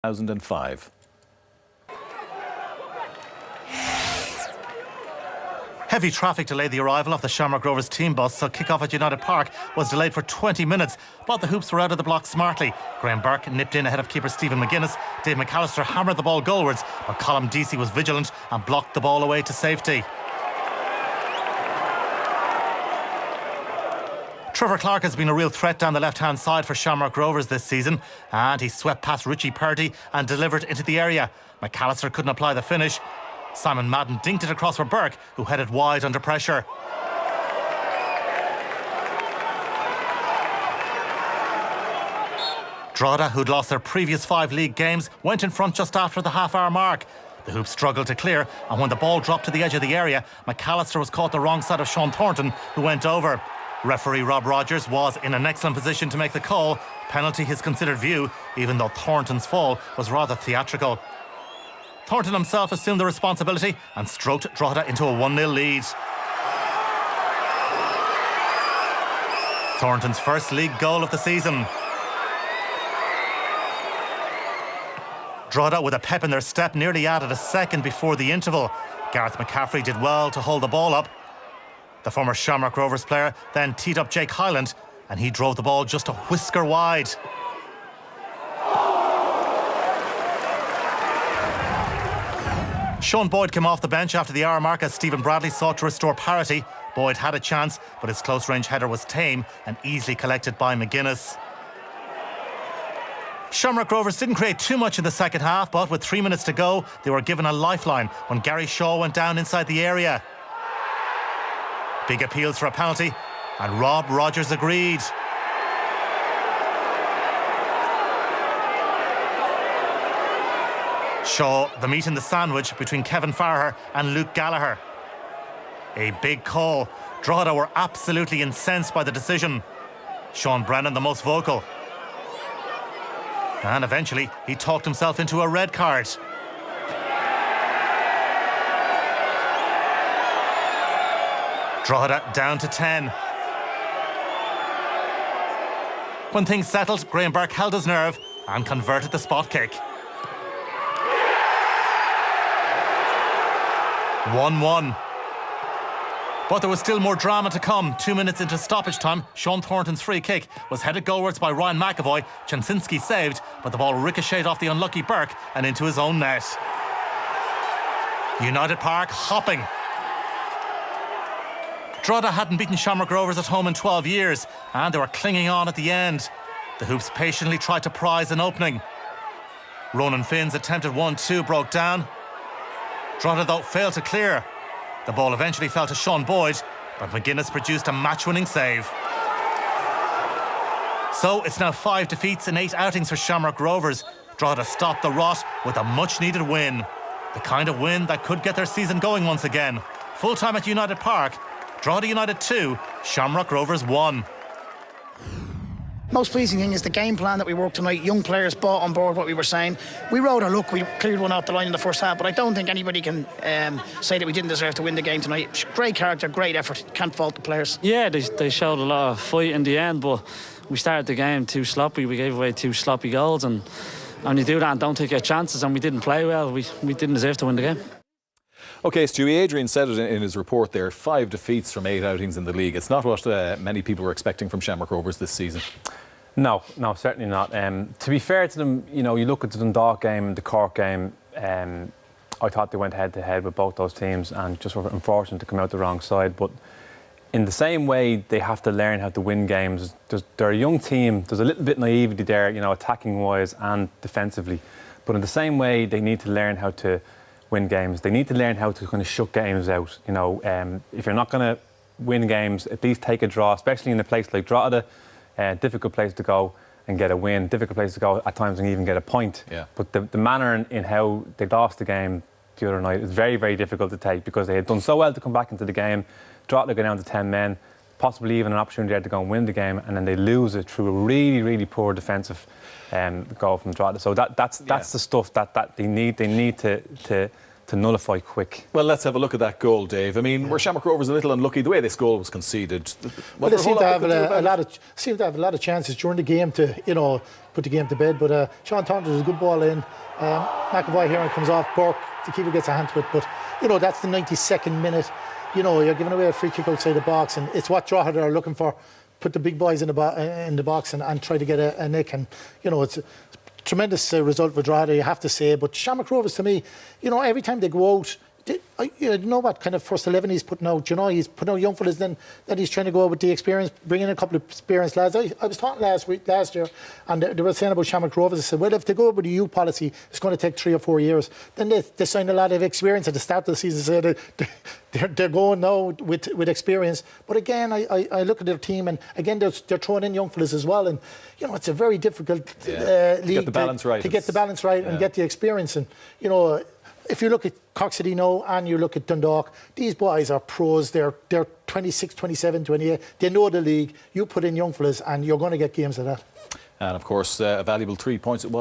2005. Heavy traffic delayed the arrival of the Shamrock Rovers team bus, so kick-off at United Park was delayed for 20 minutes. But the hoops were out of the block smartly. Graham Burke nipped in ahead of keeper Stephen McGuinness. Dave McAllister hammered the ball goalwards, but Colm Deasy was vigilant and blocked the ball away to safety. Trevor Clark has been a real threat down the left-hand side for Shamrock Rovers this season, and he swept past Richie Purdy and delivered into the area. McAllister couldn't apply the finish. Simon Madden dinked it across for Burke, who headed wide under pressure. Drogheda, who'd lost their previous 5 league games, went in front just after the half-hour mark. The hoops struggled to clear, and when the ball dropped to the edge of the area, McAllister was caught the wrong side of Sean Thornton, who went over. Referee Rob Rogers was in an excellent position to make the call. Penalty his considered view, even though Thornton's fall was rather theatrical. Thornton himself assumed the responsibility and stroked Drogheda into a 1-0 lead. Thornton's first league goal of the season. Drogheda, with a pep in their step, nearly added a second before the interval. Gareth McCaffrey did well to hold the ball up. The former Shamrock Rovers player then teed up Jake Hyland, and he drove the ball just a whisker wide. Sean Boyd came off the bench after the hour mark as Stephen Bradley sought to restore parity. Boyd had a chance, but his close-range header was tame and easily collected by McGuinness. Shamrock Rovers didn't create too much in the second half, but with 3 minutes to go, they were given a lifeline when Gary Shaw went down inside the area. Big appeals for a penalty, and Rob Rogers agreed. Shaw, the meat in the sandwich between Kevin Farragher and Luke Gallagher. A big call. Drogheda were absolutely incensed by the decision. Sean Brennan the most vocal. And eventually, he talked himself into a red card. Drogheda down to 10. When things settled, Graham Burke held his nerve and converted the spot kick. 1-1. But there was still more drama to come. 2 minutes into stoppage time, Sean Thornton's free kick was headed goalwards by Ryan McEvoy. Chencinski saved, but the ball ricocheted off the unlucky Burke and into his own net. United Park hopping. Drogheda hadn't beaten Shamrock Rovers at home in 12 years, and they were clinging on at the end. The hoops patiently tried to prize an opening. Ronan Finn's attempted 1-2 broke down. Drogheda, though, failed to clear. The ball eventually fell to Sean Boyd, but McGuinness produced a match-winning save. So it's now 5 defeats in 8 outings for Shamrock Rovers. Drogheda stopped the rot with a much-needed win. The kind of win that could get their season going once again. Full-time at United Park, Drogheda United 2, Shamrock Rovers 1. Most pleasing thing is the game plan that we worked tonight. Young players bought on board what we were saying. We rode our luck. We cleared one off the line in the first half, but I don't think anybody can say that we didn't deserve to win the game tonight. Great character, great effort. Can't fault the players. Yeah, they showed a lot of fight in the end, but we started the game too sloppy. We gave away 2 sloppy goals, and when you do that and don't take your chances, and we didn't play well, we didn't deserve to win the game. OK, Stewie, Adrian said it in his report there, 5 defeats from 8 outings in the league. It's not what many people were expecting from Shamrock Rovers this season. No, certainly not. To be fair to them, you know, you look at the Dundalk game and the Cork game, I thought they went head-to-head with both those teams and just were unfortunate to come out the wrong side. But in the same way, they have to learn how to win games. They're a young team. There's a little bit naivety there, you know, attacking-wise and defensively. But in the same way, they need to learn how to win games. They need to learn how to kind of shut games out. You know, if you're not going to win games, at least take a draw, especially in a place like Drogheda. Difficult place to go and get a win. Difficult place to go at times and even get a point. Yeah. But the manner in how they lost the game the other night is very, very difficult to take because they had done so well to come back into the game. Drogheda go down to 10 men, possibly even an opportunity there to go and win the game, and then they lose it through a really, really poor defensive goal from Drogheda. So that's the stuff that they need. They need to to nullify quick. Well, let's have a look at that goal, Dave. I mean, were Shamrock Rovers a little unlucky the way this goal was conceded? Well, they seem to have a lot of chances during the game to, put the game to bed. But Sean Thornton is a good ball in. McEvoy here and comes off. Burke, the keeper gets a hand to it. But that's the 92nd minute. You're giving away a free kick outside the box, and it's what Drogheda are looking for. Put the big boys in the box and try to get a nick. And it's a tremendous result for Drogheda, you have to say. But Shamrock Rovers, to me, every time they go out, you know what kind of first 11 he's putting out. He's putting out young fellas, then he's trying to go out with the experience, bringing in a couple of experienced lads. I was talking last year, and they were saying about Shamrock Rovers. I said, well, if they go with the youth policy, it's going to take 3 or 4 years. Then they sign a lot of experience at the start of the season. So they're going now with experience. But again, I look at their team, and again they're throwing in young fellas as well. And it's a very difficult league to get the balance right. To get the balance right and get the experience. And if you look at Cork City now and you look at Dundalk, these boys are pros. They're 26, 27, 28. They know the league. You put in young fellas and you're going to get games of that. And of course, a valuable 3 points it was.